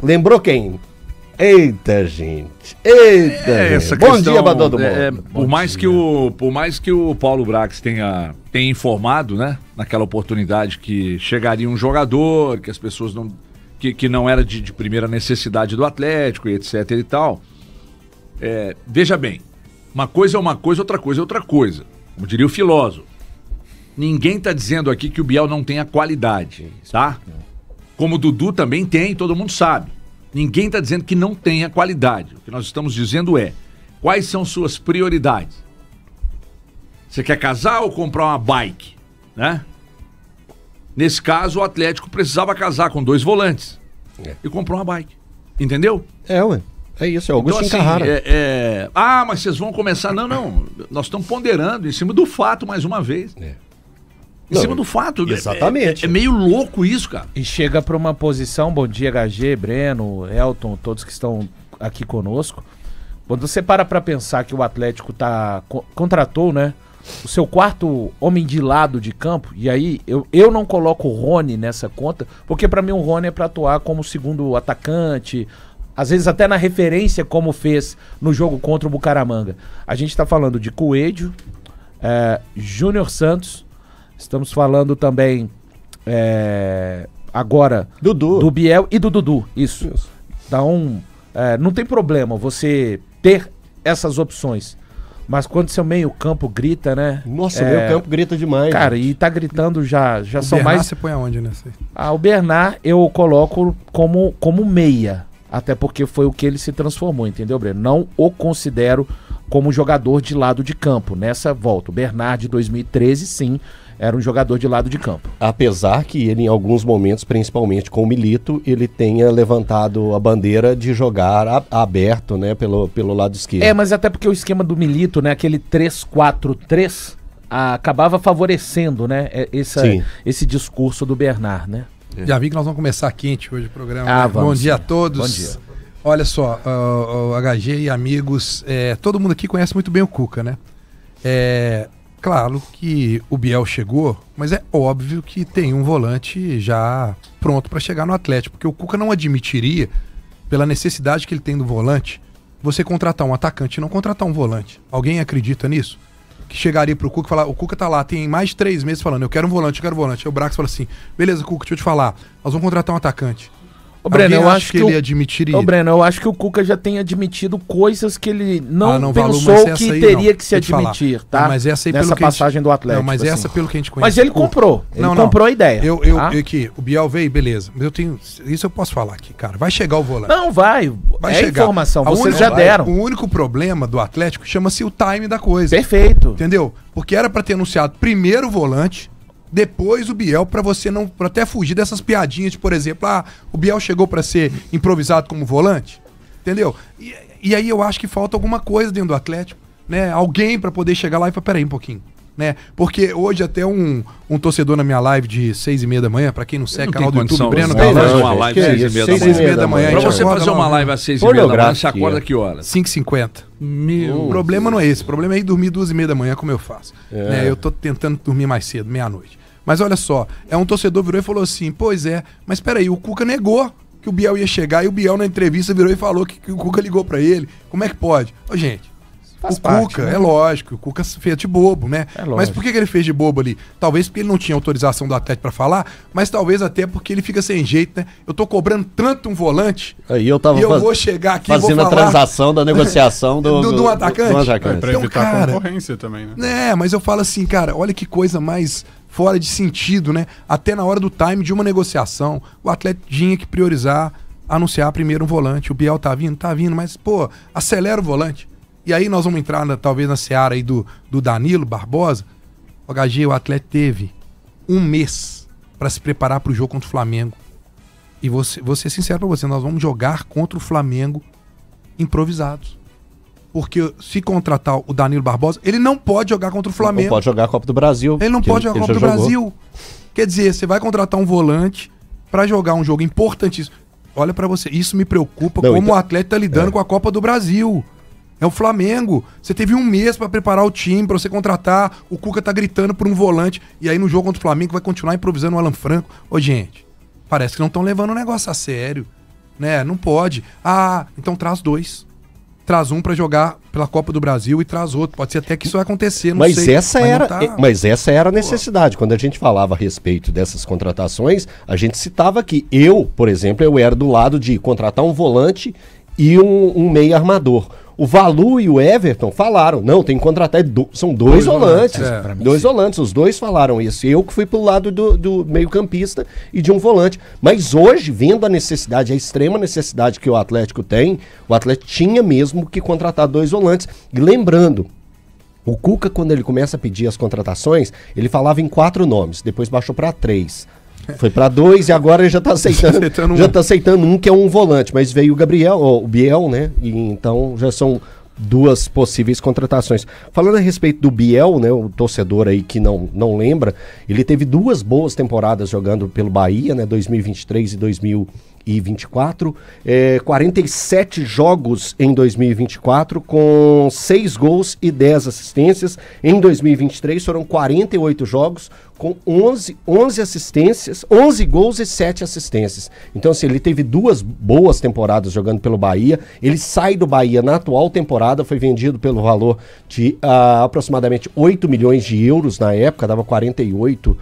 Lembrou quem? Eita, gente. Eita, essa Bom questão, dia pra todo mundo. Por mais que o Paulo Brax tenha informado, né, naquela oportunidade que chegaria um jogador, que as pessoas não... Que não era de primeira necessidade do Atlético e etc e tal. Veja bem, uma coisa é uma coisa, outra coisa é outra coisa. Como diria o filósofo. Ninguém tá dizendo aqui que o Biel não tenha qualidade, tá? Como o Dudu também tem, todo mundo sabe. Ninguém tá dizendo que não tenha qualidade. O que nós estamos dizendo é, quais são suas prioridades? Você quer casar ou comprar uma bike, né? Nesse caso, o Atlético precisava casar com 2 volantes e comprou uma bike. Entendeu? Ué. É isso, é o Augusto Então, Carrara. mas vocês vão começar... Não. Nós estamos ponderando em cima do fato, mais uma vez. Em cima do fato. Exatamente. É meio louco isso, cara. E chega para uma posição, bom dia, HG, Breno, Elton, todos que estão aqui conosco. Quando você para pensar que o Atlético contratou, né? O seu 4º homem de lado de campo, e aí eu não coloco o Rony nessa conta, porque para mim o Rony é para atuar como segundo atacante, às vezes até na referência como fez no jogo contra o Bucaramanga. A gente está falando de Coelho, Júnior Santos, estamos falando também agora Dudu. do Biel e do Dudu, isso. Então, não tem problema você ter essas opções. Mas quando seu meio-campo grita, né? Nossa, o meio-campo grita demais. Cara, gente. E tá gritando já são Bernard, mais... você põe aonde, né? O Bernard eu coloco como meia. Até porque foi o que ele se transformou, entendeu, Breno? Não o considero como jogador de lado de campo. Nessa volta, o Bernard de 2013, sim, era um jogador de lado de campo. Apesar que ele, em alguns momentos, principalmente com o Milito, ele tenha levantado a bandeira de jogar aberto, né, pelo lado esquerdo. Mas até porque o esquema do Milito, né, aquele 3-4-3, acabava favorecendo, né, esse discurso do Bernard, né? Já vi que nós vamos começar quente hoje o programa. Né? Vamos, bom dia a todos. Bom dia. Olha só, o HG e amigos, todo mundo aqui conhece muito bem o Cuca, né? Claro que o Biel chegou, mas é óbvio que tem um volante já pronto para chegar no Atlético, porque o Cuca não admitiria, pela necessidade que ele tem do volante, você contratar um atacante e não contratar um volante. Alguém acredita nisso? Que chegaria pro Cuca e falar, o Cuca tá lá, tem mais de 3 meses falando, eu quero um volante, eu quero um volante. Aí o Brax fala assim, beleza, Cuca, deixa eu te falar, nós vamos contratar um atacante. Ô, Breno, eu acho que ele admitiria. Ô, Breno, eu acho que o Cuca já tem admitido coisas que ele não pensou valor, que teria que se admitir, tá? Não, mas essa aí nessa passagem do Atlético. Não, mas assim. essa pelo que a gente conhece. Mas ele comprou. Ele comprou a ideia. Aqui, o Biel veio, beleza. Mas eu tenho. Isso eu posso falar aqui, cara. Vai chegar o volante. Não, vai chegar. Informação, vocês já deram. O único problema do Atlético chama-se o time da coisa. Perfeito. Entendeu? Porque era pra ter anunciado primeiro o volante, depois o Biel, pra você não. Pra até fugir dessas piadinhas de, por exemplo, o Biel chegou pra ser improvisado como volante. Entendeu? E aí eu acho que falta alguma coisa dentro do Atlético, né? Alguém pra poder chegar lá e falar, peraí um pouquinho. Né? Porque hoje até um torcedor na minha live de 6h30 da manhã, pra quem não segue, canal do YouTube, Breno, fazer uma live às 6h30 da manhã. Pra você fazer uma live às 6h30 da manhã, você acorda que horas? 5h50. O problema não é esse, o problema é ir dormir 2h30 da manhã, como eu faço. Né? Eu tô tentando dormir mais cedo, meia-noite. Mas olha só, um torcedor virou e falou assim, pois é, mas peraí, o Cuca negou que o Biel ia chegar, e o Biel na entrevista virou e falou que o Cuca ligou pra ele. Como é que pode? Ô, gente, o Cuca, né? É lógico, o Cuca fez de bobo, né? Mas por que ele fez de bobo ali? Talvez porque ele não tinha autorização do Atlético pra falar, mas talvez até porque ele fica sem jeito, né? Eu tô cobrando tanto um volante, aí eu vou chegar aqui fazendo e vou falar a transação da negociação do atacante. Pra então, evitar cara, concorrência também, né? Mas eu falo assim, cara, olha que coisa mais fora de sentido, né? Até na hora do time de uma negociação, o Atlético tinha que priorizar, anunciar primeiro um volante. O Biel tá vindo, mas, pô, acelera o volante. E aí nós vamos entrar, talvez, na seara aí do Danilo Barbosa. O HG, o Atlético teve 1 mês para se preparar para o jogo contra o Flamengo. E vou ser sincero para você, nós vamos jogar contra o Flamengo improvisados. Porque se contratar o Danilo Barbosa, ele não pode jogar contra o Flamengo. Não pode jogar a Copa do Brasil. Ele não pode jogar a Copa do Brasil. Quer dizer, você vai contratar um volante para jogar um jogo importantíssimo. Olha para você, isso me preocupa, como o Atlético tá lidando com a Copa do Brasil. É o Flamengo. Você teve 1 mês pra preparar o time, pra você contratar. O Cuca tá gritando por um volante. E aí no jogo contra o Flamengo vai continuar improvisando o Alan Franco. Ô, gente, Parece que não estão levando o negócio a sério, né? Não pode. Ah, então traz 2. Traz um pra jogar pela Copa do Brasil e traz outro. Pode ser até que isso vai acontecer, não sei. Mas essa era a necessidade. Quando a gente falava a respeito dessas contratações, a gente citava que por exemplo, eu era do lado de contratar um volante e um meia armador. O Valu e o Everton falaram, não, tem que contratar, são dois volantes. Dois volantes, os dois falaram isso. Eu que fui pro lado do meio-campista e de um volante. Mas hoje, vendo a necessidade, a extrema necessidade que o Atlético tem, o Atlético tinha mesmo que contratar 2 volantes. E lembrando, o Cuca, quando ele começa a pedir as contratações, ele falava em 4 nomes, depois baixou para 3. Foi para 2 e agora ele já tá aceitando um que é um volante, mas veio o Biel, né? E então já são 2 possíveis contratações. Falando a respeito do Biel, né, o torcedor aí que não lembra, ele teve 2 boas temporadas jogando pelo Bahia, né, 2023 e 2024, 47 jogos em 2024 com 6 gols e 10 assistências. Em 2023 foram 48 jogos com 11 assistências, 11 gols e 7 assistências. Então, assim, ele teve 2 boas temporadas jogando pelo Bahia. Ele sai do Bahia na atual temporada, foi vendido pelo valor de aproximadamente 8 milhões de euros na época, dava 48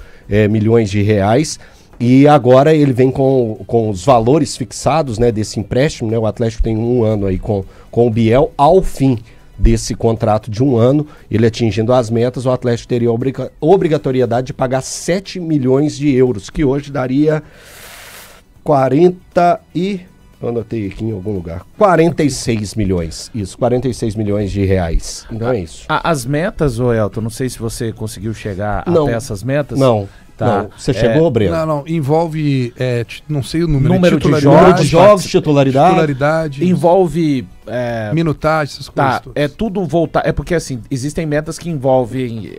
milhões de reais. E agora ele vem com os valores fixados, né, desse empréstimo, né? O Atlético tem 1 ano aí com o Biel. Ao fim desse contrato de 1 ano, ele atingindo as metas, o Atlético teria obrigatoriedade de pagar 7 milhões de euros, que hoje daria 46 milhões. Isso, 46 milhões de reais. Então é isso. As metas, Elton, não sei se você conseguiu chegar até essas metas. Não. Tá. Não. Você chegou, Breno? Não, envolve, não sei o número de jogos, titularidade. Envolve minutagem, essas coisas todas. É tudo voltar. É porque assim, existem metas que envolvem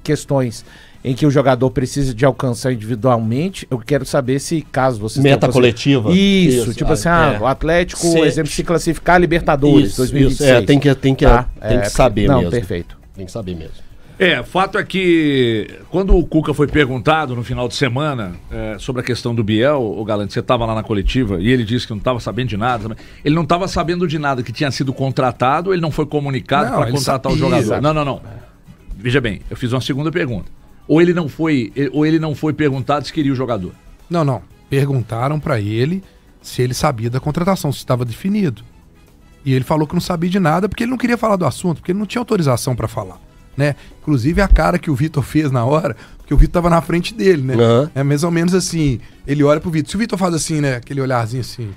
questões em que o jogador precisa de alcançar individualmente. Eu quero saber se, caso você... Meta coletiva. Isso, tipo assim, o Atlético, por exemplo, se classificar a Libertadores 2026. Tem que saber mesmo. Não, perfeito. Tem que saber mesmo. Fato é que quando o Cuca foi perguntado no final de semana sobre a questão do Biel, o Galante, você estava lá na coletiva e ele disse que não estava sabendo de nada. Ele não estava sabendo de nada, que tinha sido contratado, ele não foi comunicado para contratar o jogador. Não. Veja bem, eu fiz uma segunda pergunta. Ou ele não foi perguntado se queria o jogador. Não. Perguntaram para ele se ele sabia da contratação, se estava definido. E ele falou que não sabia de nada porque ele não queria falar do assunto, porque ele não tinha autorização para falar. Né? Inclusive a cara que o Vitor fez na hora, porque o Vitor tava na frente dele, né? Uhum. É mais ou menos assim, ele olha pro Vitor. Se o Vitor faz assim, né? Aquele olharzinho assim,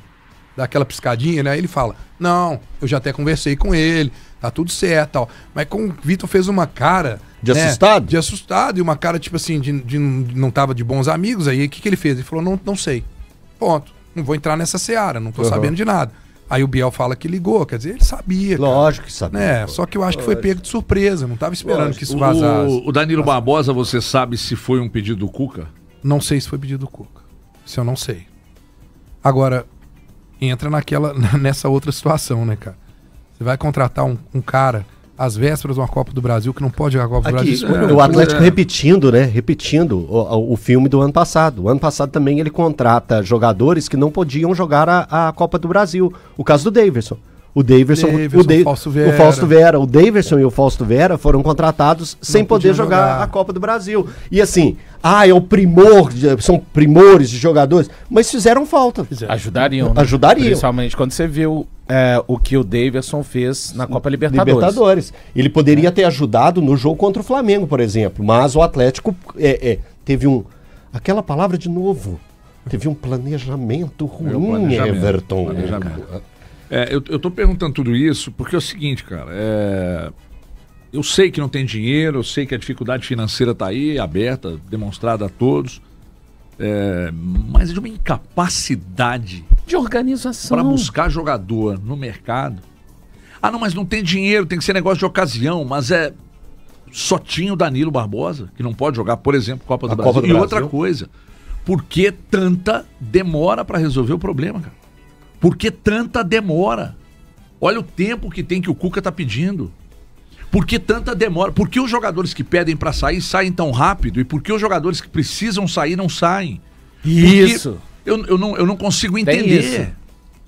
dá aquela piscadinha, né? Ele fala, não, eu já até conversei com ele, tá tudo certo, tal. Mas com o Vitor fez uma cara... De assustado? De assustado e uma cara, tipo assim, de não tava de bons amigos. Aí o que ele fez? Ele falou, não sei. Ponto. Não vou entrar nessa seara, não tô sabendo de nada. Aí o Biel fala que ligou, quer dizer, ele sabia. Lógico que sabia. Né? Só que eu acho que foi pego de surpresa, não estava esperando que isso vazasse. O Danilo Barbosa, você sabe se foi um pedido do Cuca? Não sei se foi pedido do Cuca. Isso eu não sei. Agora, entra nessa outra situação, né, cara? Você vai contratar um cara às vésperas de uma Copa do Brasil que não pode jogar a Copa do Brasil. O Atlético repetindo o filme do ano passado. O ano passado também ele contrata jogadores que não podiam jogar a Copa do Brasil. O caso do Daverson. O Fausto Vera. O Daverson e o Fausto Vera foram contratados sem poder jogar a Copa do Brasil. E assim, é o primor, são primores de jogadores, mas fizeram falta. Ajudariam. Né? Ajudariam. Principalmente quando você viu o que o Daverson fez na Copa Libertadores. Ele poderia ter ajudado no jogo contra o Flamengo, por exemplo, mas o Atlético teve aquela palavra de novo, teve um planejamento ruim, Everton. Eu tô perguntando tudo isso porque é o seguinte, cara, eu sei que não tem dinheiro, eu sei que a dificuldade financeira tá aí, aberta, demonstrada a todos, mas é de uma incapacidade de organização para buscar jogador no mercado. Não, mas não tem dinheiro, tem que ser negócio de ocasião, mas só tinha o Danilo Barbosa, que não pode jogar, por exemplo, Copa do Brasil. E outra coisa, por que tanta demora para resolver o problema, cara? Por que tanta demora? Olha o tempo que tem que o Cuca tá pedindo. Por que tanta demora? Por que os jogadores que pedem para sair saem tão rápido? E por que os jogadores que precisam sair não saem? Isso. eu não consigo Tem entender, isso.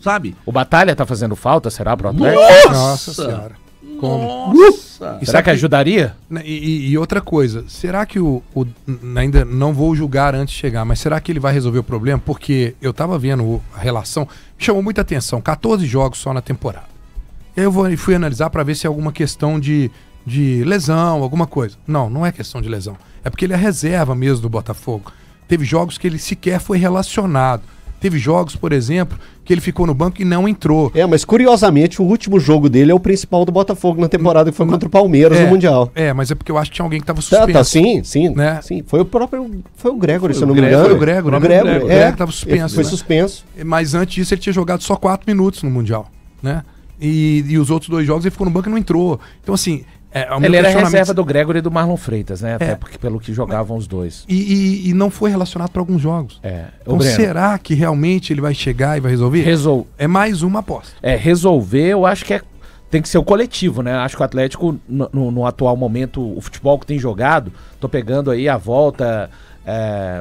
sabe? O Batalha tá fazendo falta, será, pro Atlético? Nossa Senhora. Como? Nossa! E Será sabe que ajudaria? E outra coisa, será que ainda não vou julgar antes de chegar, mas será que ele vai resolver o problema? Porque eu tava vendo a relação, me chamou muita atenção, 14 jogos só na temporada. E aí eu fui analisar para ver se é alguma questão de lesão, alguma coisa. Não é questão de lesão. É porque ele é reserva mesmo do Botafogo. Teve jogos que ele sequer foi relacionado. Teve jogos, por exemplo, que ele ficou no banco e não entrou. Mas curiosamente o último jogo dele é o principal do Botafogo na temporada, que foi contra o Palmeiras no Mundial. Mas é porque eu acho que tinha alguém que tava suspenso. Sim. Né? Sim. Foi o Gregory, se eu não me engano. Foi o Gregory. O Gregory tava suspenso. Foi né? suspenso. Mas antes disso ele tinha jogado só 4 minutos no Mundial, né? E os outros 2 jogos ele ficou no banco e não entrou. Então assim... Ele era reserva do Gregory e do Marlon Freitas, né? Até porque pelo que jogavam os dois. E não foi relacionado para alguns jogos. Então Breno, será que realmente ele vai chegar e vai resolver? É mais uma aposta. Resolver, eu acho que tem que ser o coletivo, né? Acho que o Atlético, no atual momento, o futebol que tem jogado, tô pegando aí a volta,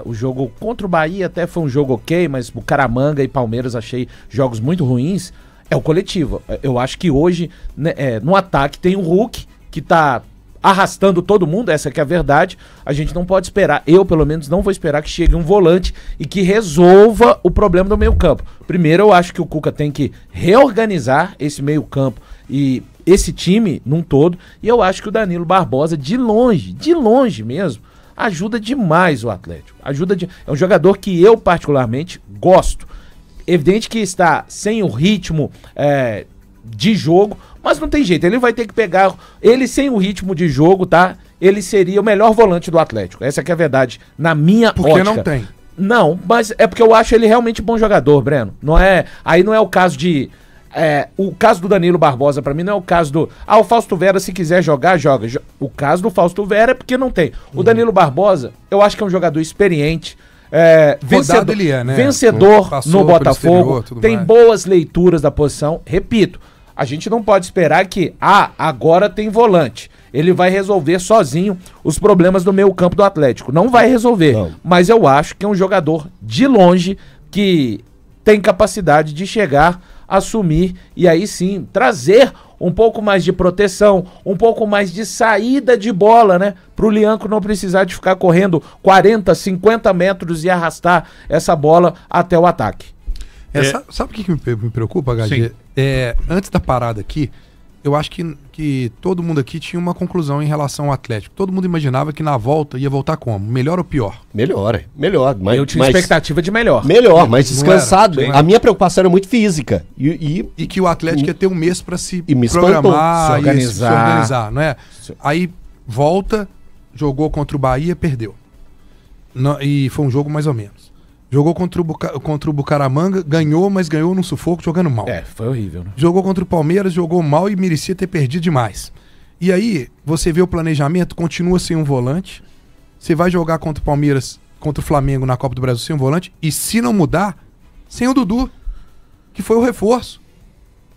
o jogo contra o Bahia até foi um jogo ok, mas Bucaramanga e Palmeiras achei jogos muito ruins. É o coletivo. Eu acho que hoje, né, no ataque tem o Hulk, que tá arrastando todo mundo, essa que é a verdade. A gente não pode esperar, eu pelo menos não vou esperar que chegue um volante e que resolva o problema do meio campo. Primeiro eu acho que o Cuca tem que reorganizar esse meio campo e esse time num todo, e eu acho que o Danilo Barbosa, de longe mesmo, ajuda demais o Atlético. É um jogador que eu particularmente gosto. Evidente que está sem o ritmo de jogo, mas não tem jeito, ele vai ter que pegar, ele sem o ritmo de jogo, tá? Ele seria o melhor volante do Atlético, essa que é a verdade, na minha ótica. Porque não tem. Não, mas é porque eu acho ele realmente bom jogador, Breno. Aí não é o caso de... o caso do Danilo Barbosa, pra mim, não é o caso do... o Fausto Vera, se quiser jogar, joga. O caso do Fausto Vera é porque não tem. O Danilo Barbosa, eu acho que é um jogador experiente, vencedor, ele é, né? Vencedor no Botafogo, exterior, tem boas leituras da posição. Repito, a gente não pode esperar que, agora tem volante, ele vai resolver sozinho os problemas do meio campo do Atlético. Não vai resolver, mas eu acho que é um jogador de longe que tem capacidade de chegar, assumir e aí sim trazer um pouco mais de proteção, um pouco mais de saída de bola, né? Pro Lianco não precisar de ficar correndo 40, 50 metros e arrastar essa bola até o ataque. Sabe o que me preocupa, HG? Antes da parada aqui, eu acho que todo mundo aqui tinha uma conclusão em relação ao Atlético. Todo mundo imaginava que na volta ia voltar como? Melhor ou pior? Melhor. Eu tinha expectativa de melhor. Melhor, mas descansado. A minha preocupação era muito física. E que o Atlético ia ter um mês para se programar, se organizar, não é? Aí volta, jogou contra o Bahia, perdeu. E foi um jogo mais ou menos. Jogou contra o Bucaramanga, ganhou, mas ganhou num sufoco jogando mal. Foi horrível, né? Jogou contra o Palmeiras, jogou mal e merecia ter perdido demais. E aí, você vê o planejamento, continua sem um volante. Você vai jogar contra o Palmeiras, contra o Flamengo na Copa do Brasil sem um volante. E se não mudar, sem o Dudu, que foi o reforço.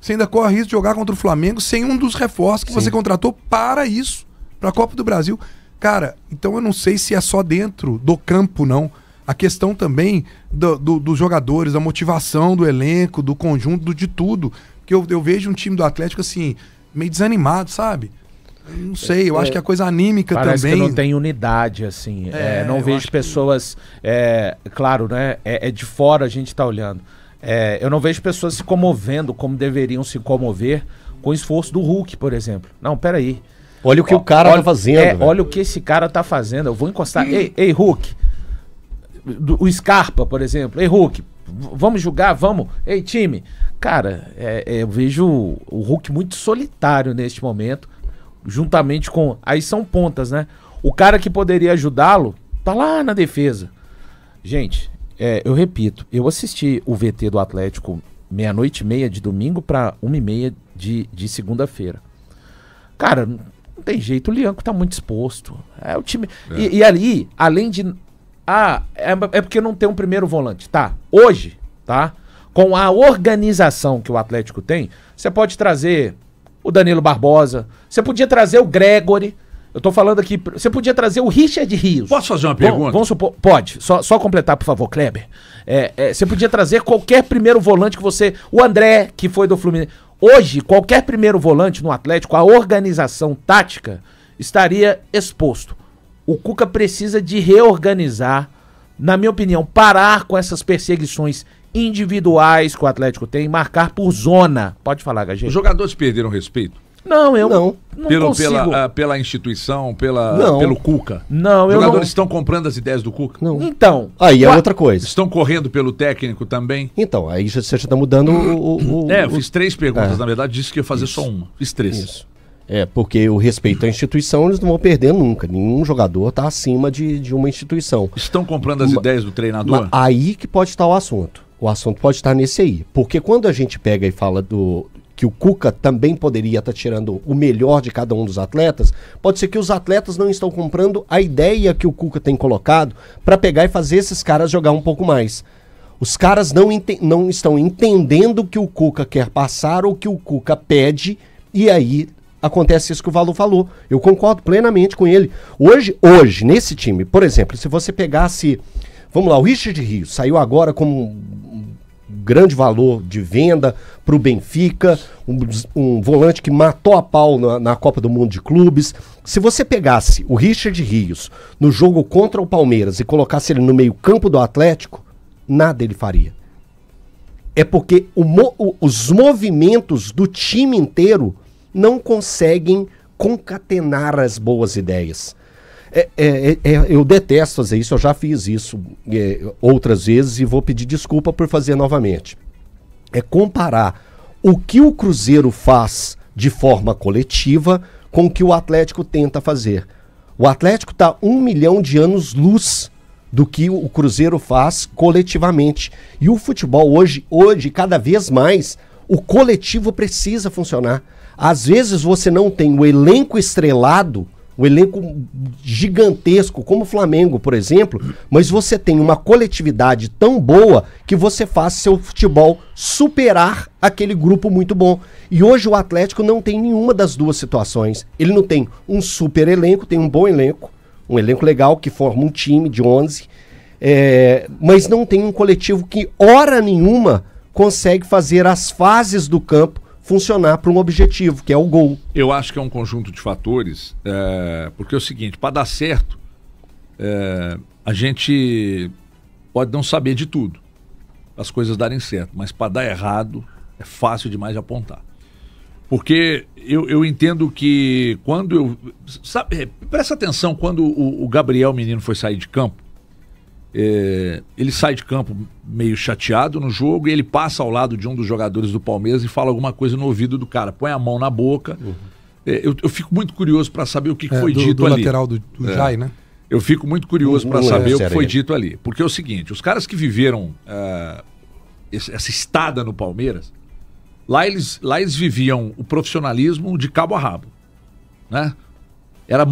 Você ainda corre risco de jogar contra o Flamengo sem um dos reforços que você contratou para isso, para a Copa do Brasil. Cara, então eu não sei se é só dentro do campo, não. A questão também dos jogadores, da motivação do elenco, do conjunto, de tudo. Porque eu vejo um time do Atlético assim, meio desanimado, sabe? Eu não sei, eu acho que a coisa anímica parece também... Parece que não tem unidade, assim. Não vejo pessoas... claro, né? De fora a gente tá olhando. Eu não vejo pessoas se comovendo como deveriam se comover com o esforço do Hulk, por exemplo. Não, peraí. Olha o que o cara tá fazendo. Olha o que esse cara tá fazendo. Eu vou encostar... Ei, Hulk... O Scarpa, por exemplo. Ei, Hulk, vamos jogar, vamos. Ei, time. Cara, eu vejo o Hulk muito solitário neste momento, juntamente com... Aí são pontas, né? O cara que poderia ajudá-lo tá lá na defesa. Gente, eu repito, eu assisti o VT do Atlético 00:30 de domingo para 1h30 de segunda-feira. Cara, não tem jeito, o Lianco tá muito exposto. É o time... E ali, além de... é porque não tem um primeiro volante. Tá, hoje, tá? Com a organização que o Atlético tem, você pode trazer o Danilo Barbosa, você podia trazer o Gregory Eu tô falando aqui, você podia trazer o Richard Rios. Posso fazer uma pergunta? Vamos supor, pode. Só completar, por favor, Kleber. Você podia trazer qualquer primeiro volante que você... O André, que foi do Fluminense. Hoje, qualquer primeiro volante no Atlético, a organização tática estaria exposto. O Cuca precisa de reorganizar, na minha opinião, parar com essas perseguições individuais que o Atlético tem, marcar por zona. Pode falar, HG. Os jogadores perderam respeito? Não, eu não consigo. Pela instituição, pelo Cuca? Não, Os eu jogadores não... estão comprando as ideias do Cuca? Não. Então... Aí é outra coisa. Estão correndo pelo técnico também? Então, aí você já está mudando eu fiz 3 perguntas, na verdade, disse que ia fazer só uma. Fiz 3. Isso. Porque o respeito à instituição eles não vão perder nunca. Nenhum jogador está acima de uma instituição. Estão comprando as ideias do treinador? Mas aí que pode estar o assunto. O assunto pode estar nesse aí. Porque quando a gente pega e fala que o Cuca também poderia estar tirando o melhor de cada um dos atletas, pode ser que os atletas não estão comprando a ideia que o Cuca tem colocado para pegar e fazer esses caras jogar um pouco mais. Os caras não estão entendendo o que o Cuca quer passar ou o que o Cuca pede, e aí acontece isso que o Valu falou. Eu concordo plenamente com ele. Hoje, nesse time, por exemplo, se você pegasse... Vamos lá, o Richard Rios saiu agora como um grande valor de venda para o Benfica, um volante que matou a pau na Copa do Mundo de Clubes. Se você pegasse o Richard Rios no jogo contra o Palmeiras e colocasse ele no meio-campo do Atlético, nada ele faria. É porque os movimentos do time inteiro não conseguem concatenar as boas ideias. Eu detesto fazer isso, eu já fiz isso outras vezes e vou pedir desculpa por fazer novamente. É comparar o que o Cruzeiro faz de forma coletiva com o que o Atlético tenta fazer. O Atlético está 1 milhão de anos-luz do que o Cruzeiro faz coletivamente. E o futebol hoje, cada vez mais, o coletivo precisa funcionar. Às vezes você não tem o elenco estrelado, o elenco gigantesco, como o Flamengo, por exemplo, mas você tem uma coletividade tão boa que você faz seu futebol superar aquele grupo muito bom. E hoje o Atlético não tem nenhuma das duas situações. Ele não tem um super elenco, tem um bom elenco, um elenco legal que forma um time de 11, mas não tem um coletivo que, hora nenhuma, consegue fazer as fases do campo funcionar para um objetivo, que é o gol. Eu acho que é um conjunto de fatores, porque é o seguinte, para dar certo, a gente pode não saber de tudo, as coisas darem certo, mas para dar errado é fácil demais de apontar. Porque eu entendo que quando presta atenção, quando o Gabriel Menino foi sair de campo, ele sai de campo meio chateado no jogo e ele passa ao lado de um dos jogadores do Palmeiras e fala alguma coisa no ouvido do cara, põe a mão na boca. Eu fico muito curioso para saber o que foi dito ali. Do lateral do Jai, né? Eu fico muito curioso para saber o que foi dito ali. Porque é o seguinte, os caras que viveram essa estada no Palmeiras, lá eles viviam o profissionalismo de cabo a rabo, né? Era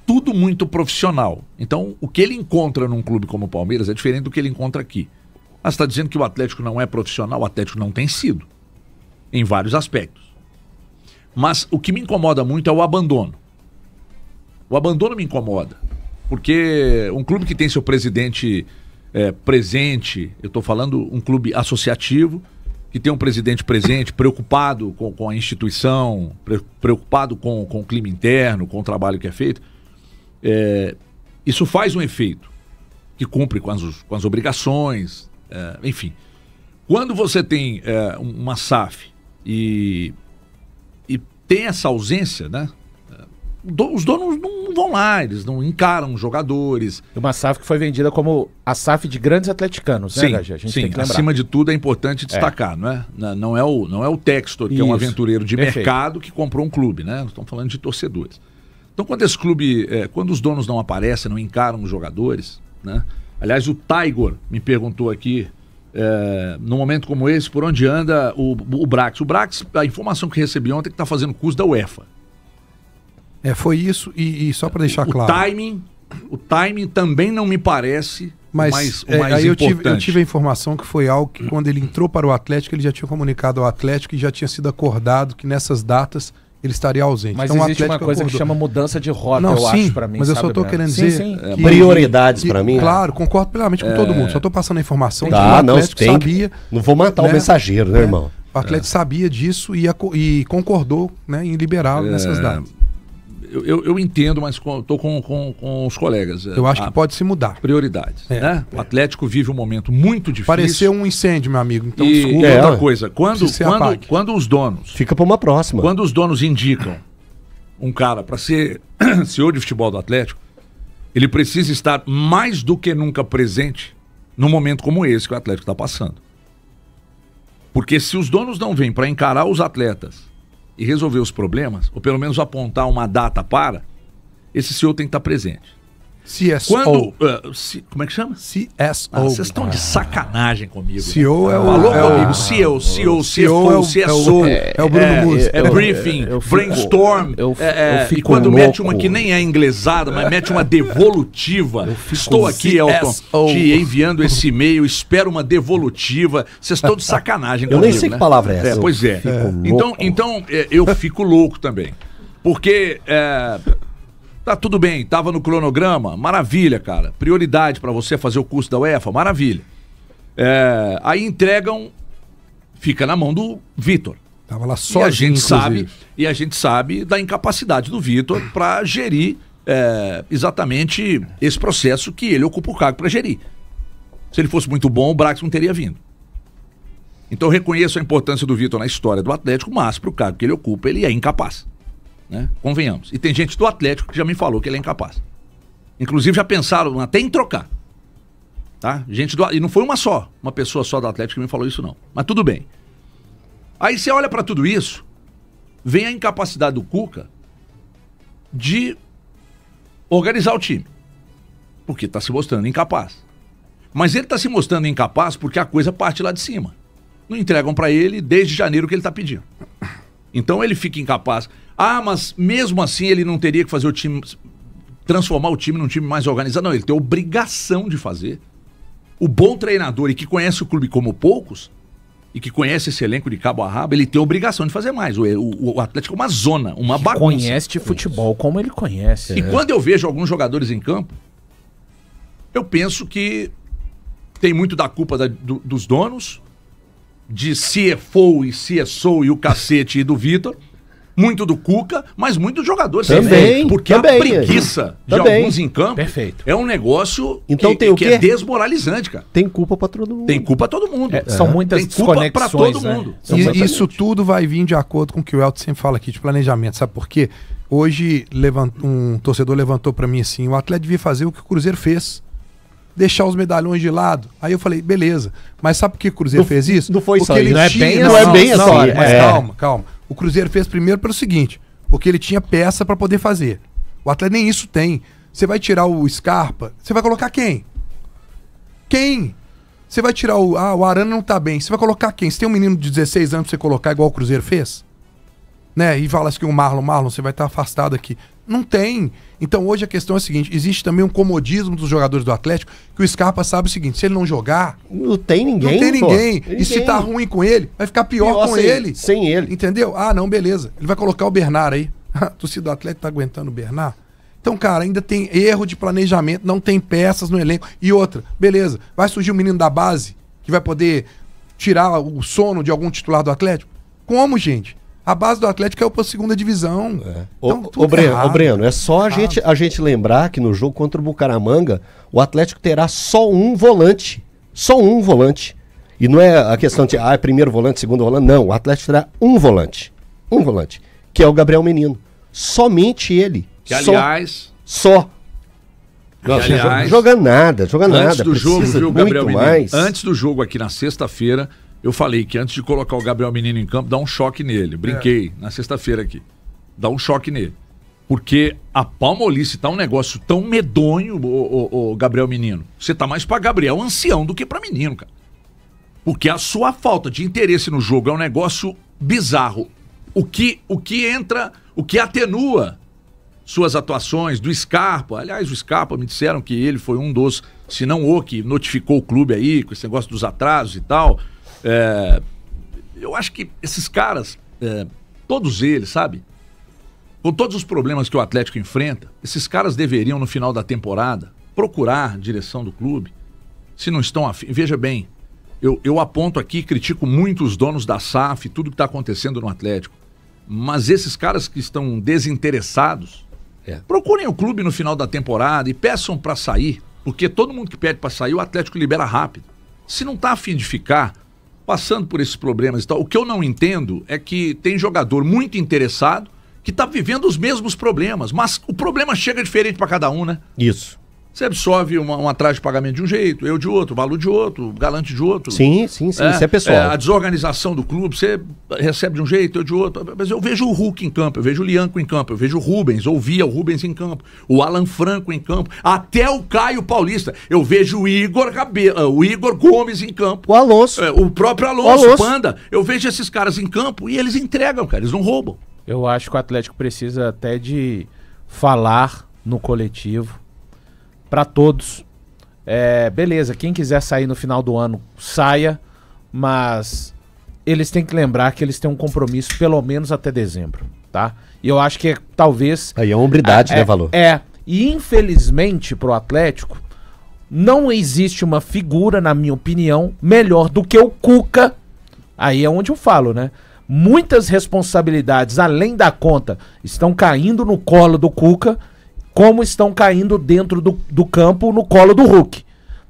tudo muito profissional. Então, o que ele encontra num clube como o Palmeiras é diferente do que ele encontra aqui. Mas está dizendo que o Atlético não é profissional? O Atlético não tem sido, em vários aspectos. Mas o que me incomoda muito é o abandono. O abandono me incomoda. Porque um clube que tem seu presidente presente, eu estou falando um clube associativo, que tem um presidente presente, preocupado com a instituição, preocupado com o clima interno, com o trabalho que é feito, isso faz um efeito que cumpre com as obrigações, enfim. Quando você tem uma SAF e tem essa ausência, né? Os donos não vão lá, eles não encaram os jogadores. Uma SAF que foi vendida como a SAF de grandes atleticanos, né, HG? A gente tem que lembrar. Acima de tudo é importante destacar, não é? Não é o Textor, que é um aventureiro de mercado que comprou um clube, né? Nós estamos falando de torcedores. Então quando esse clube, quando os donos não aparecem, não encaram os jogadores, né? Aliás, o Tiger me perguntou aqui, num momento como esse, por onde anda o Brax. O Brax, a informação que recebi ontem é que está fazendo curso da UEFA. Foi isso, e só para deixar claro. O timing também não me parece o mais aí importante. Eu tive a informação que foi algo que, quando ele entrou para o Atlético, ele já tinha comunicado ao Atlético e já tinha sido acordado que nessas datas ele estaria ausente. Mas então, existe uma coisa que chama mudança de rota, não, eu sim, acho, pra mim. mas eu só tô Breno? querendo Sim, dizer sim. que- Prioridades pra mim. Claro, concordo plenamente com todo mundo. Só tô passando a informação Tá, o não, Atlético tem. sabia. Não vou matar o né? mensageiro, né, irmão? O Atlético sabia disso e concordou, né, em liberá-lo nessas datas. Eu entendo, mas estou com os colegas. Eu acho que pode se mudar. Prioridades. Né? O Atlético vive um momento muito difícil. Pareceu um incêndio, meu amigo. Então, E desculpa. outra coisa, quando os donos... Fica pra uma próxima. Quando os donos indicam um cara para ser CEO de futebol do Atlético, ele precisa estar mais do que nunca presente num momento como esse que o Atlético está passando. Porque se os donos não vêm para encarar os atletas e resolver os problemas, ou pelo menos apontar uma data para, esse CEO tem que estar presente. CSO. Como é que chama? CSO. Vocês estão de sacanagem comigo. CEO é o... Falou é o- comigo, CEO, CEO é o- CSO, é o Bruno Musi. briefing, eu fico- brainstorm, eu e fico quando mete louco. uma que nem é inglesada, mas mete uma devolutiva. Estou aqui, CSO. Elton, te enviando esse e-mail, espero uma devolutiva. Vocês estão de sacanagem Eu nem sei que né? palavra é essa. Pois é. Fico Então eu fico louco também. Porque... Tá tudo bem, tava no cronograma, maravilha, cara. Prioridade pra você fazer o curso da UEFA, maravilha. Aí entregam, fica na mão do Vitor. Tava lá E a sozinho, gente sabe, inclusive. da incapacidade do Vitor pra gerir exatamente esse processo que ele ocupa o cargo pra gerir. Se ele fosse muito bom, o Brax não teria vindo. Então eu reconheço a importância do Vitor na história do Atlético, mas pro cargo que ele ocupa, ele é incapaz. Né? Convenhamos. E tem gente do Atlético que já me falou que ele é incapaz. Inclusive já pensaram até em trocar. Tá? E não foi uma pessoa só do Atlético que me falou isso não. Mas tudo bem. Aí você olha pra tudo isso, vem a incapacidade do Cuca de organizar o time. Porque tá se mostrando incapaz. Mas ele tá se mostrando incapaz porque a coisa parte lá de cima. Não entregam pra ele desde janeiro o que ele tá pedindo. Então ele fica incapaz. Mas mesmo assim ele não teria que fazer o time, transformar o time num time mais organizado. Não, ele tem obrigação de fazer. O bom treinador e que conhece o clube como poucos, e que conhece esse elenco de cabo a rabo, ele tem obrigação de fazer mais. O Atlético é uma zona, uma bagunça. Conhece de futebol como ele conhece. E quando eu vejo alguns jogadores em campo, eu penso que tem muito da culpa dos donos, de CFO e CSO e o cacete e do Vitor, muito do Cuca, mas muito dos jogadores Também, porque também, a preguiça de também. alguns em campo Perfeito. é um negócio Então tem o que quê? é desmoralizante, cara. Tem culpa pra todo mundo. Tem culpa todo mundo. São muitas Tem culpa pra desconexões, todo né? mundo. E isso tudo vai vir de acordo com o que o Elton sempre fala aqui de planejamento, sabe por quê? Hoje um torcedor levantou pra mim assim, o Atlético devia fazer o que o Cruzeiro fez. Deixar os medalhões de lado. Aí eu falei, beleza. Mas sabe por que o Cruzeiro fez isso? não foi porque só ele isso. Não é tinha... bem não é bem assim, Mas é. calma. O Cruzeiro fez primeiro pelo seguinte, porque ele tinha peça pra poder fazer. O Atlético nem isso tem. Você vai tirar o Scarpa, você vai colocar quem? Quem? Você vai tirar o Arana não tá bem. Você vai colocar quem? Você tem um menino de 16 anos pra você colocar igual o Cruzeiro fez? Né? E fala assim que o Marlon, você vai estar afastado aqui. Não tem. Então hoje a questão é a seguinte, existe também um comodismo dos jogadores do Atlético, que o Scarpa sabe o seguinte, se ele não jogar, Não tem ninguém. não tem pô. ninguém. Tem E se ninguém. tá ruim com ele, vai ficar pior com sem, ele. Sem ele. Entendeu? Não, beleza. Ele vai colocar o Bernard aí. A torcida do Atlético tá aguentando o Bernard? Então, cara, ainda tem erro de planejamento, não tem peças no elenco. E outra, beleza, vai surgir um menino da base que vai poder tirar o sono de algum titular do Atlético? Como, gente? A base do Atlético é para a segunda divisão. Então, tudo errado. Breno, é só a gente lembrar que no jogo contra o Bucaramanga, o Atlético terá só um volante. Só um volante. E não é a questão de, primeiro volante, segundo volante. Não, o Atlético terá um volante. Um volante. Que é o Gabriel Menino. Somente ele. Que aliás... Só. aliás, Joga nada. Antes do jogo, precisa viu, Gabriel muito Menino? mais. Antes do jogo aqui na sexta-feira, eu falei que antes de colocar o Gabriel Menino em campo, dá um choque nele. Brinquei na sexta-feira aqui. Dá um choque nele. Porque a Palmolice tá um negócio tão medonho, o Gabriel Menino. Você tá mais pra Gabriel ancião do que pra menino, cara. Porque a sua falta de interesse no jogo é um negócio bizarro. O que entra, o que atenua suas atuações do Scarpa. Aliás, o Scarpa me disseram que ele foi um dos, se não o que notificou o clube aí, com esse negócio dos atrasos e tal. Eu acho que esses caras, todos eles, sabe? com todos os problemas que o Atlético enfrenta, esses caras deveriam, no final da temporada, procurar a direção do clube, se não estão afim. Veja bem, eu aponto aqui, critico muito os donos da SAF, tudo que está acontecendo no Atlético, mas esses caras que estão desinteressados, procurem o clube no final da temporada e peçam para sair, porque todo mundo que pede para sair, o Atlético libera rápido. Se não está afim de ficar passando por esses problemas e tal, o que eu não entendo é que tem jogador muito interessado que está vivendo os mesmos problemas, mas o problema chega diferente para cada um, né? Isso. Você absorve um atraso de pagamento de um jeito, eu de outro, o Balu de outro, o Galante de outro. Sim, isso é pessoal. A desorganização do clube, você recebe de um jeito, eu de outro. Mas eu vejo o Hulk em campo, eu vejo o Lianco em campo, eu vejo o Rubens, ouvia o Rubens em campo, o Alan Franco em campo, até o Caio Paulista. Eu vejo o Igor Gomes em campo. O Alonso. O próprio Alonso, Panda. Eu vejo esses caras em campo e eles entregam, cara, eles não roubam. Eu acho que o Atlético precisa até de falar no coletivo para todos. Beleza, quem quiser sair no final do ano, saia, mas eles têm que lembrar que eles têm um compromisso pelo menos até dezembro, tá? E eu acho que talvez... Aí é uma hombridade, né, Valor? E infelizmente pro Atlético, não existe uma figura, na minha opinião, melhor do que o Cuca. Aí é onde eu falo, né? Muitas responsabilidades, além da conta, estão caindo no colo do Cuca, como estão caindo dentro do campo no colo do Hulk.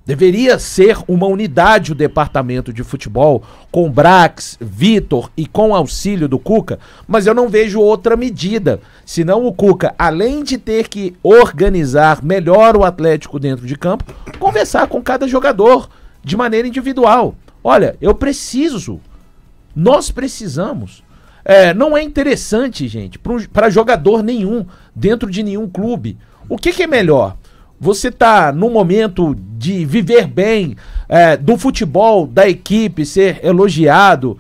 Deveria ser uma unidade o departamento de futebol, com Brax, Vitor e com auxílio do Cuca, mas eu não vejo outra medida. Senão o Cuca, além de ter que organizar melhor o Atlético dentro de campo, conversar com cada jogador de maneira individual. Olha, nós precisamos. Não é interessante, gente, para jogador nenhum, dentro de nenhum clube. O que é melhor? Você tá no momento de viver bem, do futebol, da equipe, ser elogiado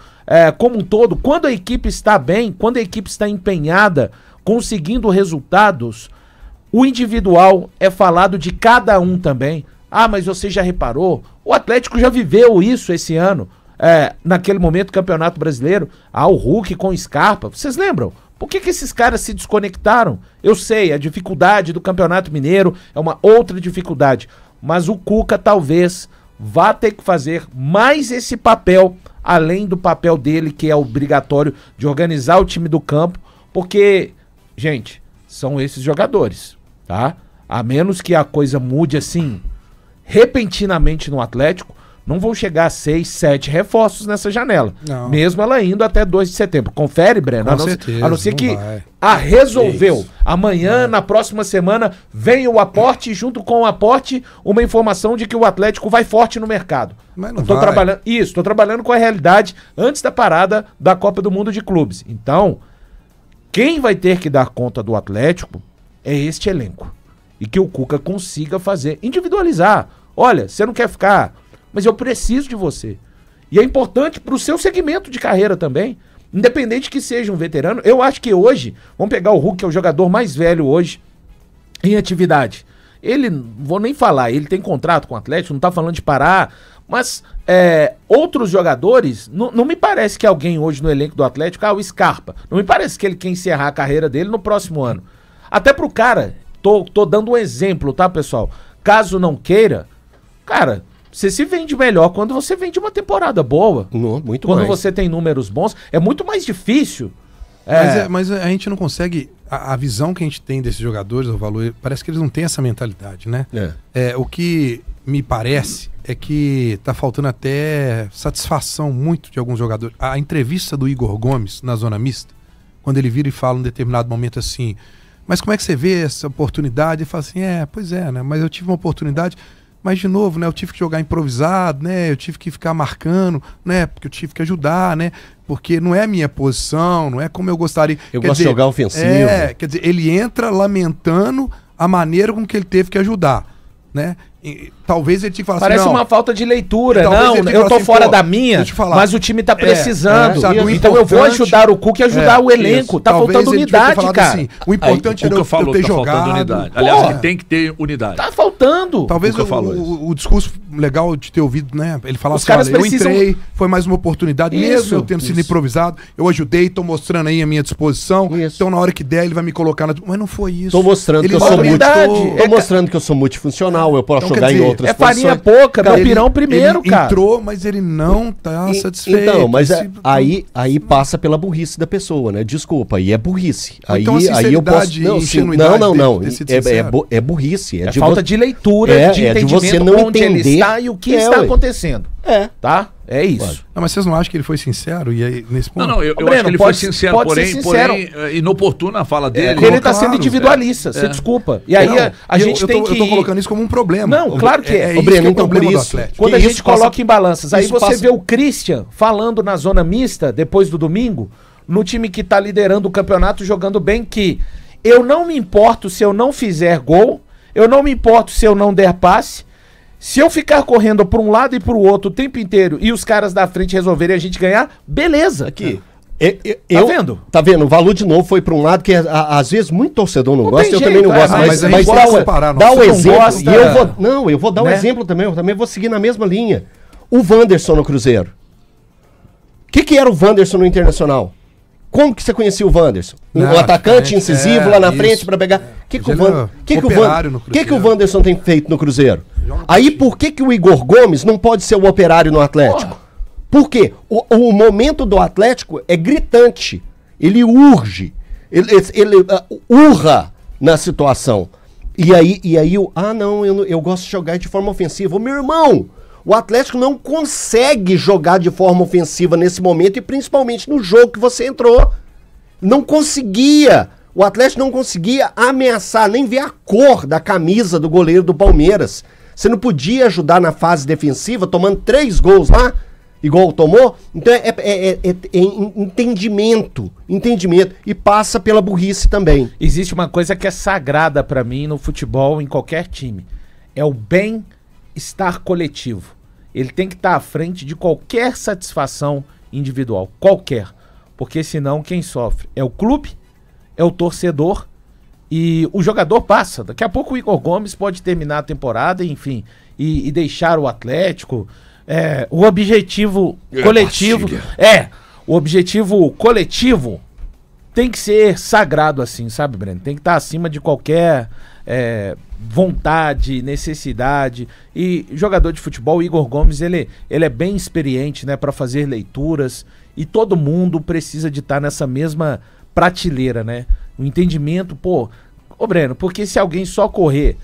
como um todo. Quando a equipe está bem, quando a equipe está empenhada, conseguindo resultados, o individual é falado de cada um também. Ah, mas você já reparou? O Atlético já viveu isso esse ano. Naquele momento, Campeonato Brasileiro, o Hulk com Scarpa, vocês lembram? Por que esses caras se desconectaram? Eu sei, a dificuldade do Campeonato Mineiro é uma outra dificuldade, mas o Cuca talvez vá ter que fazer mais esse papel, além do papel dele, que é obrigatório, de organizar o time do campo, porque, gente, são esses jogadores, tá? A menos que a coisa mude assim, repentinamente no Atlético, não vão chegar a 6, 7 reforços nessa janela. Não. Mesmo ela indo até 2 de setembro. Confere, Breno. Com certeza, a não ser que resolveu. Amanhã, na próxima semana, vem o aporte, e junto com o aporte, uma informação de que o Atlético vai forte no mercado. Mas não tô trabalhando. Isso, tô trabalhando com a realidade antes da parada da Copa do Mundo de Clubes. Então, quem vai ter que dar conta do Atlético é este elenco. E que o Cuca consiga fazer, individualizar. Olha, você não quer ficar... Mas eu preciso de você. E é importante pro seu segmento de carreira também. Independente que seja um veterano. Eu acho que hoje, vamos pegar o Hulk, que é o jogador mais velho hoje em atividade. Ele, vou nem falar, ele tem contrato com o Atlético, não tá falando de parar. Mas outros jogadores, não me parece que alguém hoje no elenco do Atlético, o Scarpa, não me parece que ele quer encerrar a carreira dele no próximo ano. Até pro cara, tô dando um exemplo, tá, pessoal? Caso não queira, cara... Você se vende melhor quando você vende uma temporada boa. Muito quando mais. você tem números bons, é muito mais difícil. Mas a gente não consegue... A visão que a gente tem desses jogadores, o valor, parece que eles não têm essa mentalidade, né? O que me parece é que tá faltando até satisfação muito de alguns jogadores. A entrevista do Igor Gomes na Zona Mista, quando ele vira e fala em determinado momento assim, mas como é que você vê essa oportunidade? Ele fala assim, pois é, né? Mas eu tive uma oportunidade... Mas, de novo, né, eu tive que jogar improvisado, né, eu tive que ficar marcando, né, porque eu tive que ajudar, né, porque não é a minha posição, não é como eu gostaria. Eu gosto de jogar ofensivo. Quer dizer, ele entra lamentando a maneira com que ele teve que ajudar, né. talvez ele tinha que falar Parece assim, uma falta de leitura. Talvez Não, ele tenha que eu falar tô assim, fora pô, da minha, deixa eu falar. mas o time tá precisando. sabe, o Então eu vou importante- ajudar o Cuca e ajudar o elenco. isso. Tá Talvez faltando ele devia ter unidade, falado cara. assim, o importante era Cuca eu falou ter que tá faltando jogado. unidade. Aliás, Porra. que tem que ter unidade. Tá faltando. Talvez Cuca falou o discurso legal de ter ouvido, né? Ele falar Os assim, caras olha, precisam- eu entrei, foi mais uma oportunidade, Isso, mesmo eu tendo sido isso. improvisado, eu ajudei, tô mostrando aí a minha disposição, Isso. então na hora que der ele vai me colocar na... Mas não foi isso. Tô mostrando Ele que eu sou mostrou- multi... É, Tô mostrando que eu sou multifuncional, eu posso Então, jogar quer em dizer, outras É farinha posições. pouca, meu Ele- pirão primeiro, ele cara. entrou, mas ele não tá satisfeito. Então, mas Esse- aí passa pela burrice da pessoa, né? Desculpa, aí é burrice. Ou Aí, então a aí eu posso. sinceridade Não, e sim, ingenuidade não. dele ter sido É sincero. burrice. É de falta vo- de leitura, É, de é de entendimento você não onde ele entender. está e o que É, está ué. acontecendo. É. Tá? É isso. Não, mas vocês não acham que ele foi sincero? E aí, nesse ponto? Não, eu Breno, acho que ele pode- foi sincero, pode ser sincero. porém inoportuna a fala dele. Porque ele tá claro, sendo individualista, você desculpa. E aí Não, a gente tem eu que... tô colocando isso como um problema. Não, claro que é. isso Breno, que é o então, problema por do isso, Atlético. Quando que a isso gente passa- coloca em balanças, aí isso você passa- vê o Christian falando na zona mista, depois do domingo, no time que tá liderando o campeonato, jogando bem, que eu não me importo se eu não fizer gol, eu não me importo se eu não der passe, se eu ficar correndo pra um lado e pro outro o tempo inteiro e os caras da frente resolverem a gente ganhar, beleza. Aqui. Vendo? Tá vendo? O Valor de novo foi pra um lado que às vezes muito torcedor não gosta, tem eu jeito, também não gosto, mas mas a gente dá tem que o- separar, dá não. o Você não exemplo. gosta, E eu vou dar um né? exemplo também, eu também vou seguir na mesma linha. O Wanderson no Cruzeiro. O que era o Wanderson no Internacional? Como que você conhecia o Wanderson? Não, O atacante diferente. incisivo lá na Isso. frente pra pegar. Ele era operário no Que o Cruzeiro. Wanderson tem feito no Cruzeiro? Aí por que o Igor Gomes não pode ser o operário no Atlético? Por quê? O momento do Atlético é gritante. Ele urge. Ele urra na situação. E aí não, eu gosto de jogar de forma ofensiva. Ô, meu irmão, o Atlético não consegue jogar de forma ofensiva nesse momento e principalmente no jogo que você entrou. Não conseguia. O Atlético não conseguia ameaçar, nem ver a cor da camisa do goleiro do Palmeiras. Você não podia ajudar na fase defensiva, tomando 3 gols lá, igual tomou. Então é entendimento. E passa pela burrice também. Existe uma coisa que é sagrada pra mim no futebol, em qualquer time. É o bem-estar coletivo. Ele tem que estar à frente de qualquer satisfação individual. Qualquer. Porque senão quem sofre é o clube, é o torcedor e o jogador passa. Daqui a pouco o Igor Gomes pode terminar a temporada, enfim, e deixar o Atlético. O objetivo coletivo... o objetivo coletivo tem que ser sagrado assim, sabe, Breno? Tem que estar acima de qualquer vontade, necessidade. E jogador de futebol, o Igor Gomes, ele é bem experiente, né, para fazer leituras. E todo mundo precisa de estar nessa mesma prateleira, né? O entendimento, ô Breno, porque se alguém só correr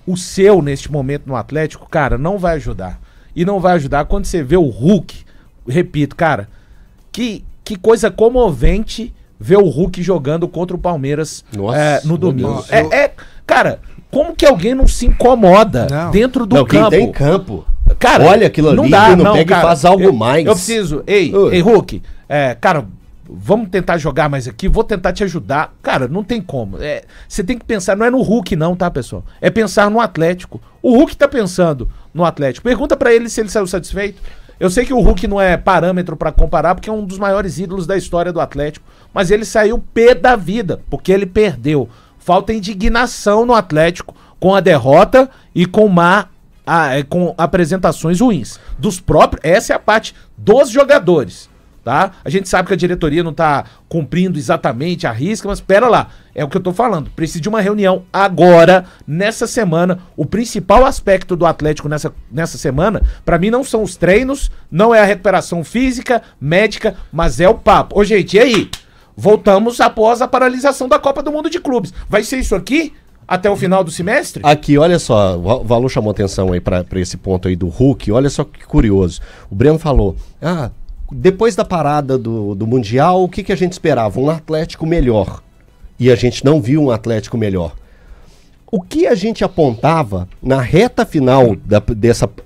o seu neste momento no Atlético, cara, não vai ajudar. E não vai ajudar quando você vê o Hulk, repito, cara, que coisa comovente ver o Hulk jogando contra o Palmeiras no domingo. Cara, como que alguém não se incomoda dentro do Quem campo? tem campo. Cara, olha aquilo ali, não pega e faz algo mais. Eu preciso, ei, Hulk, cara, vamos tentar jogar mais aqui, vou tentar te ajudar. Cara, não tem como. Você tem que pensar, não é no Hulk não, tá, pessoal? É pensar no Atlético. O Hulk tá pensando no Atlético. Pergunta pra ele se ele saiu satisfeito. Eu sei que o Hulk não é parâmetro pra comparar, porque é um dos maiores ídolos da história do Atlético, mas ele saiu pé da vida, porque ele perdeu. Falta indignação no Atlético com a derrota e com com apresentações ruins. Dos próprios, essa é a parte dos jogadores, tá? A gente sabe que a diretoria não tá cumprindo exatamente a risca, mas espera lá, é o que eu tô falando. Precisa de uma reunião agora, nessa semana. O principal aspecto do Atlético nessa semana, pra mim não são os treinos, não é a recuperação física, médica, mas é o papo. Ô, gente, e aí? Voltamos após a paralisação da Copa do Mundo de Clubes. Vai ser isso aqui? Até o final do semestre? Aqui, olha só, o Valor chamou atenção aí pra esse ponto aí do Hulk, olha só que curioso. O Breno falou, depois da parada do Mundial, o que a gente esperava? Um Atlético melhor. E a gente não viu um Atlético melhor. O que a gente apontava na reta final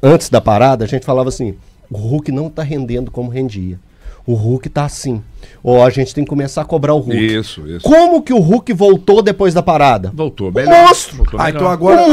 antes da parada, a gente falava assim, o Hulk não tá rendendo como rendia. o Hulk tá assim. Ó, a gente tem que começar a cobrar o Hulk. Isso. Como que o Hulk voltou depois da parada? Voltou, monstro! Voltou melhor. Então agora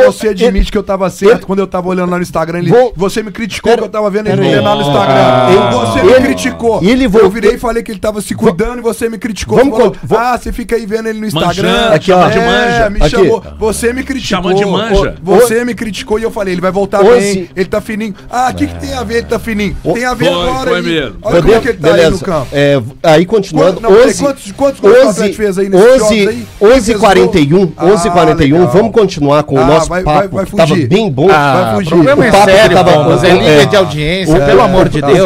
você admite que eu tava certo quando eu tava olhando lá no Instagram. Você me criticou que eu tava vendo ele olhando lá no Instagram. Você me criticou. Eu virei e falei que ele tava se cuidando e você me criticou. Você fica aí vendo ele no Instagram. Manjando, aqui, ó. de manja. Me chamou. Você me criticou. Chamando de manja. Você me criticou e eu falei, ele vai voltar bem, ele tá fininho. O que tem a ver ele tá fininho? Tem a ver agora. Foi mesmo. Olha como é que ele tá aí no campo. Aí continuando. Quantos gols o Atlético fez aí nesses jogos aí? 11h41, vamos continuar com o nosso papo, vai que tava bem bom. Vai fugir. O programa é sério, é líder de audiência, pelo amor de Deus.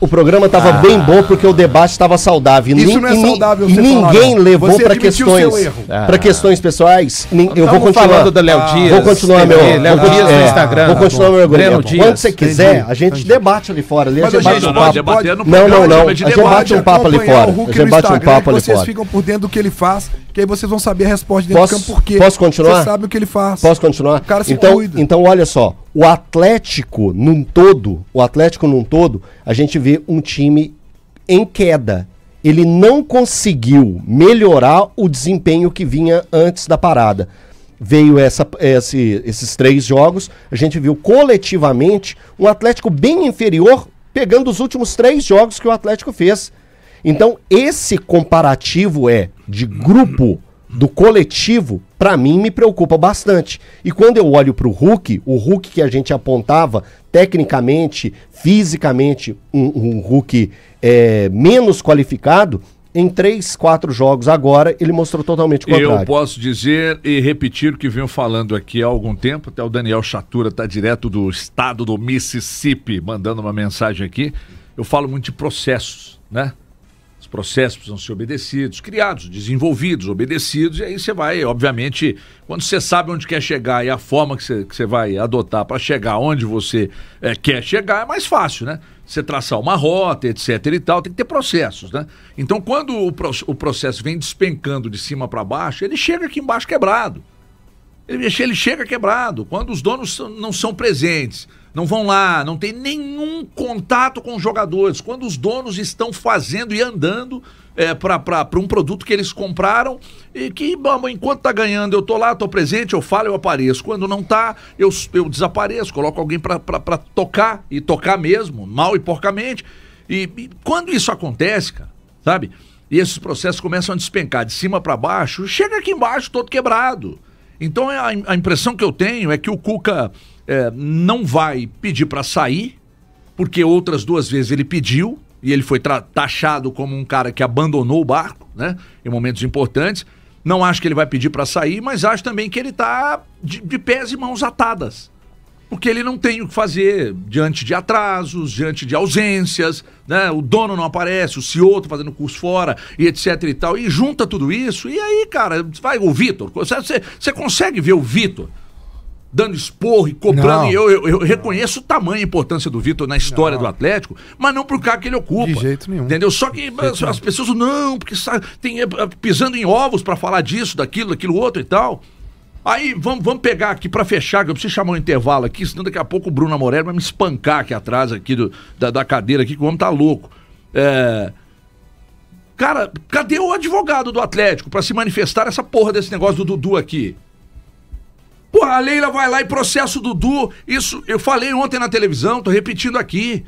O programa tava bem bom porque o debate estava saudável. Isso não é saudável e você ninguém falar, levou você para admitiu questões, seu erro. para questões pessoais. Eu vou continuar falando do Léo Dias. Vou continuar meu Léo Dias no Instagram. Vou continuar meu Breno argumento. Dias. Quando você quiser, a gente debate ali fora. Ali a gente bate um papo. Não. A gente bate um papo ali fora. A gente bate um papo ali fora. Vocês ficam por dentro do que ele faz, que aí vocês vão saber a resposta dentro do campo por quê. Posso continuar? Vocês sabem o que ele faz. Posso continuar? O cara se cuida. Então, olha só, o Atlético num todo, a gente vê um time em queda. Ele não conseguiu melhorar o desempenho que vinha antes da parada. Veio esses 3 jogos, a gente viu coletivamente um Atlético bem inferior, pegando os últimos 3 jogos que o Atlético fez. Então, esse comparativo de grupo do coletivo, para mim, me preocupa bastante. E quando eu olho para o Hulk que a gente apontava tecnicamente, fisicamente, um Hulk menos qualificado, em 3, 4 jogos agora, ele mostrou totalmente o contrário. Eu posso dizer e repetir o que venho falando aqui há algum tempo, até o Daniel Chatura está direto do estado do Mississippi, mandando uma mensagem aqui. Eu falo muito de processos, né? Os processos precisam ser obedecidos, criados, desenvolvidos, obedecidos, e aí você vai, obviamente, quando você sabe onde quer chegar e a forma que você vai adotar para chegar onde você quer chegar, é mais fácil, né? Você traçar uma rota, etc e tal, tem que ter processos, né? Então, quando o processo vem despencando de cima para baixo, ele chega aqui embaixo quebrado. Ele chega quebrado. Quando os donos não são presentes, não vão lá, não tem nenhum contato com os jogadores. Quando os donos estão fazendo e andando para um produto que eles compraram e que, bom, enquanto tá ganhando, eu tô lá, tô presente, eu falo, eu apareço. Quando não tá, eu desapareço, coloco alguém para tocar, e tocar mesmo, mal e porcamente. E quando isso acontece, cara, sabe? E esses processos começam a despencar de cima para baixo, chega aqui embaixo todo quebrado. Então a impressão que eu tenho é que o Cuca não vai pedir para sair, porque outras 2 vezes ele pediu, e ele foi taxado como um cara que abandonou o barco, né, em momentos importantes. Não acho que ele vai pedir para sair, mas acho também que ele está de pés e mãos atadas. Porque ele não tem o que fazer diante de atrasos, diante de ausências, né? O dono não aparece, o CEO tá fazendo curso fora, e etc e tal. E junta tudo isso, e aí, cara, vai o Vitor. Você consegue ver o Vitor dando esporro e cobrando? E eu reconheço o tamanho e a importância do Vitor na história do Atlético, mas não pro cargo que ele ocupa. De jeito nenhum. Entendeu? Só que as pessoas não, porque tem pisando em ovos para falar disso, daquilo outro e tal. Aí, vamos pegar aqui pra fechar, que eu preciso chamar um intervalo aqui, senão daqui a pouco o Bruno Amorelli vai me espancar aqui atrás aqui da cadeira aqui, que o homem tá louco. Cara, cadê o advogado do Atlético pra se manifestar essa porra desse negócio do Dudu aqui? Porra, a Leila vai lá e processa o Dudu. Isso, eu falei ontem na televisão, tô repetindo aqui.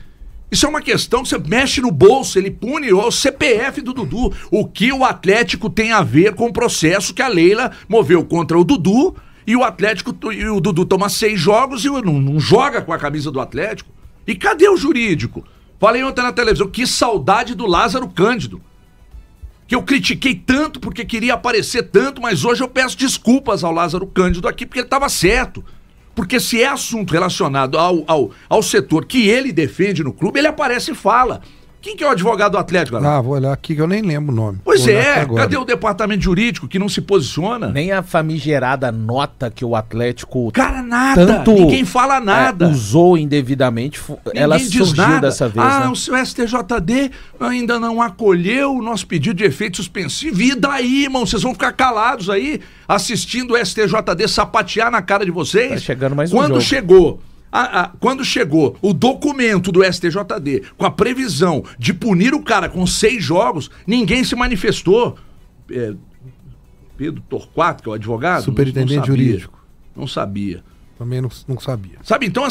Isso é uma questão que você mexe no bolso, ele pune o CPF do Dudu. O que o Atlético tem a ver com o processo que a Leila moveu contra o Dudu, e o Atlético, e o Dudu toma 6 jogos e não joga com a camisa do Atlético. E cadê o jurídico? Falei ontem na televisão, que saudade do Lázaro Cândido. Que eu critiquei tanto porque queria aparecer tanto, mas hoje eu peço desculpas ao Lázaro Cândido aqui porque ele estava certo. Porque se é assunto relacionado ao setor que ele defende no clube, ele aparece e fala. Quem que é o advogado do Atlético, galera? Vou olhar aqui que eu nem lembro o nome. Pois cadê o departamento jurídico que não se posiciona? Nem a famigerada nota que o Atlético... Cara, nada, ninguém fala nada. Usou indevidamente, ela surgiu dessa vez, né? O seu STJD ainda não acolheu o nosso pedido de efeito suspensivo. E daí, irmão, vocês vão ficar calados aí, assistindo o STJD sapatear na cara de vocês? Tá chegando mais um Quando jogo. chegou Quando chegou o documento do STJD com a previsão de punir o cara com 6 jogos, ninguém se manifestou. Pedro Torquato, que é o advogado, Superintendente não sabia, jurídico. Não sabia. Também não sabia. Sabe, então